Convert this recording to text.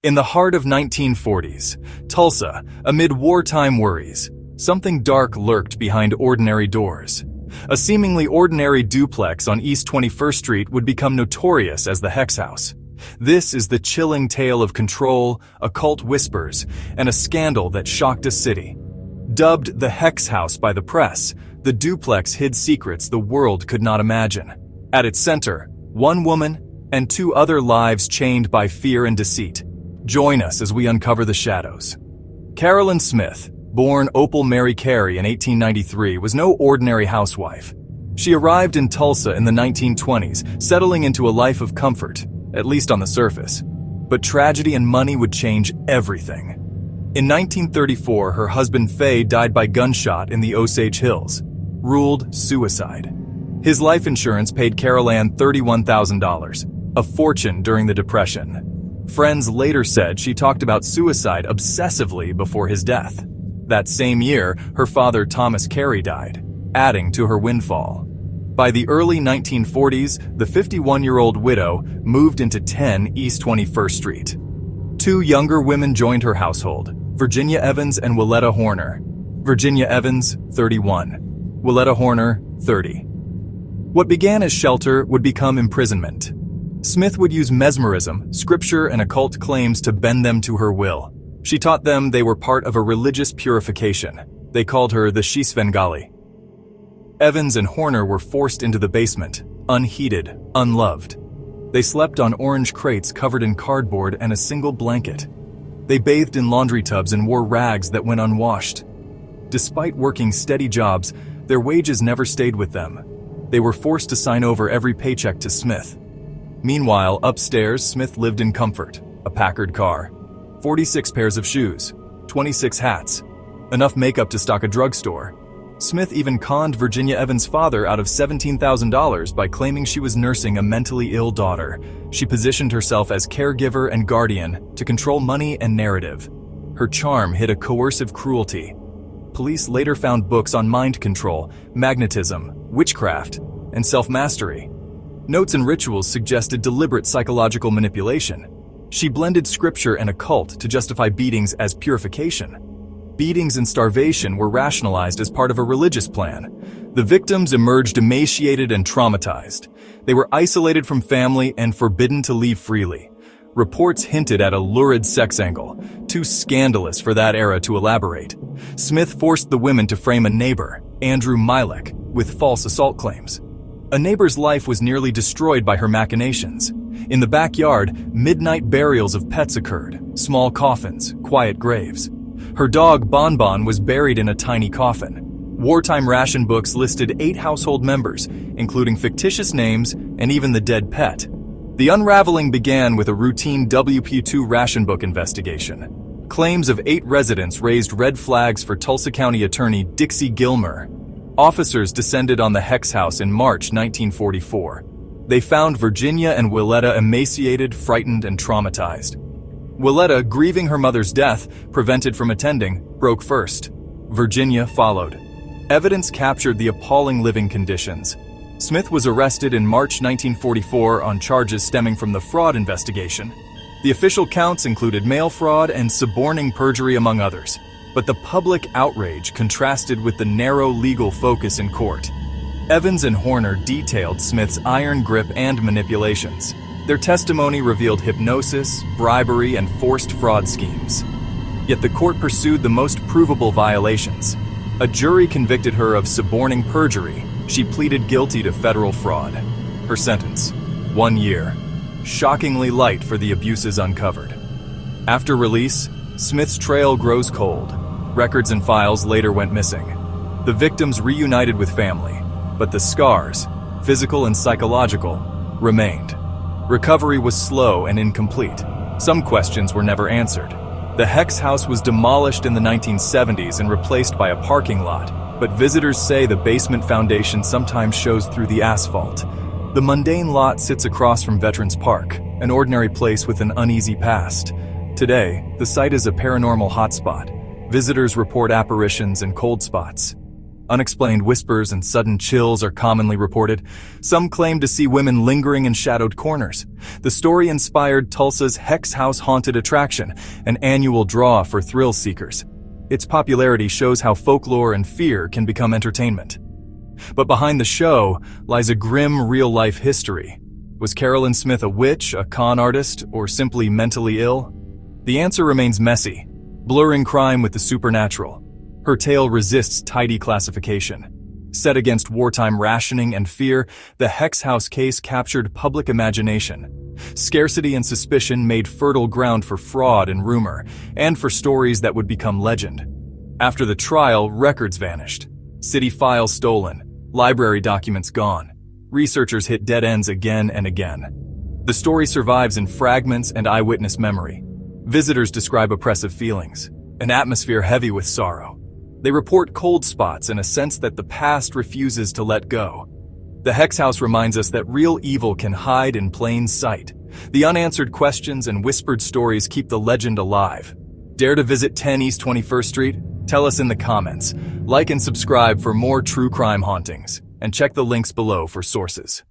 In the heart of 1940s, Tulsa, amid wartime worries, something dark lurked behind ordinary doors. A seemingly ordinary duplex on East 21st Street would become notorious as the Hex House. This is the chilling tale of control, occult whispers, and a scandal that shocked a city. Dubbed the Hex House by the press, the duplex hid secrets the world could not imagine. At its center, one woman and two other lives chained by fear and deceit. Join us as we uncover the shadows. Carolyn Smith, born Opal Mary Carey in 1893, was no ordinary housewife. She arrived in Tulsa in the 1920s, settling into a life of comfort, at least on the surface. But tragedy and money would change everything. In 1934, her husband Fay died by gunshot in the Osage Hills, ruled suicide. His life insurance paid Carol Ann $31,000, a fortune during the Depression. Friends later said she talked about suicide obsessively before his death. That same year, her father Thomas Carey died, adding to her windfall. By the early 1940s, the 51-year-old widow moved into 10 East 21st Street. Two younger women joined her household, Virginia Evans and Willetta Horner. Virginia Evans, 31. Willetta Horner, 30. What began as shelter would become imprisonment. Smith would use mesmerism, scripture, and occult claims to bend them to her will. She taught them they were part of a religious purification. They called her the Svengali. Evans and Horner were forced into the basement, unheated, unloved. They slept on orange crates covered in cardboard and a single blanket. They bathed in laundry tubs and wore rags that went unwashed. Despite working steady jobs, their wages never stayed with them. They were forced to sign over every paycheck to Smith. Meanwhile, upstairs, Smith lived in comfort, a Packard car, 46 pairs of shoes, 26 hats, enough makeup to stock a drugstore. Smith even conned Virginia Evans' father out of $17,000 by claiming she was nursing a mentally ill daughter. She positioned herself as caregiver and guardian to control money and narrative. Her charm hid a coercive cruelty. Police later found books on mind control, magnetism, witchcraft, and self-mastery. Notes and rituals suggested deliberate psychological manipulation. She blended scripture and occult to justify beatings as purification. Beatings and starvation were rationalized as part of a religious plan. The victims emerged emaciated and traumatized. They were isolated from family and forbidden to leave freely. Reports hinted at a lurid sex angle, too scandalous for that era to elaborate. Smith forced the women to frame a neighbor, Andrew Milek, with false assault claims. A neighbor's life was nearly destroyed by her machinations. In the backyard, midnight burials of pets occurred, small coffins, quiet graves. Her dog, Bon Bon, was buried in a tiny coffin. Wartime ration books listed 8 household members, including fictitious names and even the dead pet. The unraveling began with a routine WP2 ration book investigation. Claims of 8 residents raised red flags for Tulsa County Attorney Dixie Gilmer. Officers descended on the Hex House in March 1944. They found Virginia and Willetta emaciated, frightened, and traumatized. Willetta, grieving her mother's death, prevented from attending, broke first. Virginia followed. Evidence captured the appalling living conditions. Smith was arrested in March 1944 on charges stemming from the fraud investigation. The official counts included mail fraud and suborning perjury, among others. But the public outrage contrasted with the narrow legal focus in court. Evans and Horner detailed Smith's iron grip and manipulations. Their testimony revealed hypnosis, bribery, and forced fraud schemes. Yet the court pursued the most provable violations. A jury convicted her of suborning perjury. She pleaded guilty to federal fraud. Her sentence, 1 year. Shockingly light for the abuses uncovered. After release, Smith's trail grows cold. Records and files later went missing. The victims reunited with family, but the scars, physical and psychological, remained. Recovery was slow and incomplete. Some questions were never answered. The Hex House was demolished in the 1970s and replaced by a parking lot, but visitors say the basement foundation sometimes shows through the asphalt. The mundane lot sits across from Veterans Park, an ordinary place with an uneasy past. Today, the site is a paranormal hotspot. Visitors report apparitions and cold spots. Unexplained whispers and sudden chills are commonly reported. Some claim to see women lingering in shadowed corners. The story inspired Tulsa's Hex House Haunted Attraction, an annual draw for thrill seekers. Its popularity shows how folklore and fear can become entertainment. But behind the show lies a grim real-life history. Was Carolyn Smith a witch, a con artist, or simply mentally ill? The answer remains messy, blurring crime with the supernatural. Her tale resists tidy classification. Set against wartime rationing and fear, the Hex House case captured public imagination. Scarcity and suspicion made fertile ground for fraud and rumor, and for stories that would become legend. After the trial, records vanished. City files stolen, library documents gone. Researchers hit dead ends again and again. The story survives in fragments and eyewitness memory. Visitors describe oppressive feelings, an atmosphere heavy with sorrow. They report cold spots and a sense that the past refuses to let go. The Hex House reminds us that real evil can hide in plain sight. The unanswered questions and whispered stories keep the legend alive. Dare to visit 10 East 21st Street? Tell us in the comments. Like and subscribe for more true crime hauntings, and check the links below for sources.